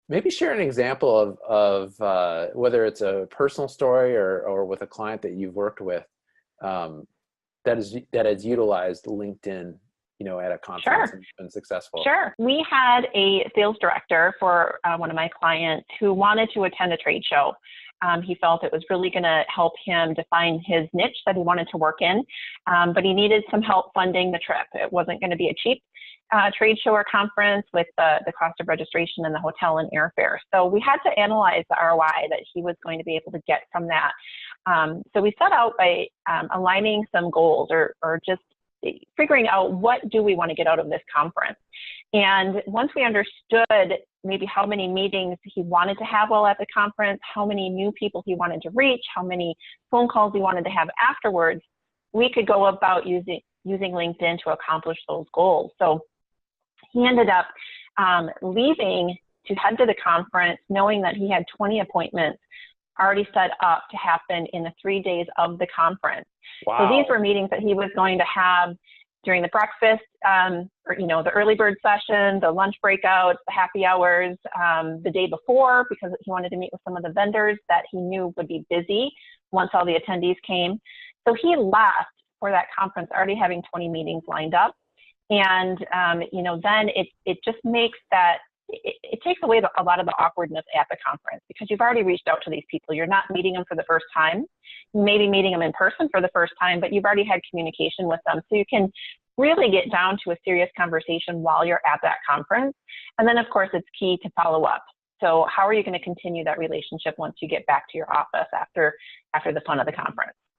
Maybe share an example of whether it's a personal story or with a client that you've worked with, um, that has utilized LinkedIn, at a conference Sure. and been successful. Sure. We had a sales director for one of my clients who wanted to attend a trade show. He felt it was really going to help him define his niche that he wanted to work in, but he needed some help funding the trip. It wasn't going to be a cheap trade show or conference with the cost of registration and the hotel and airfare. So we had to analyze the ROI that he was going to be able to get from that. So we set out by aligning some goals or just figuring out what do we want to get out of this conference. And once we understood maybe how many meetings he wanted to have while at the conference, how many new people he wanted to reach, how many phone calls he wanted to have afterwards, we could go about using LinkedIn to accomplish those goals. So he ended up leaving to head to the conference knowing that he had 20 appointments already set up to happen in the 3 days of the conference. Wow. So these were meetings that he was going to have during the breakfast, or, the early bird session, the lunch breakouts, the happy hours, the day before, because he wanted to meet with some of the vendors that he knew would be busy once all the attendees came. So he left for that conference already having 20 meetings lined up. And, then it just makes that, it takes away a lot of the awkwardness at the conference because you've already reached out to these people. You're not meeting them for the first time. You may be meeting them in person for the first time, but you've already had communication with them. So you can really get down to a serious conversation while you're at that conference. And then, of course, it's key to follow up. So how are you going to continue that relationship once you get back to your office after the fun of the conference?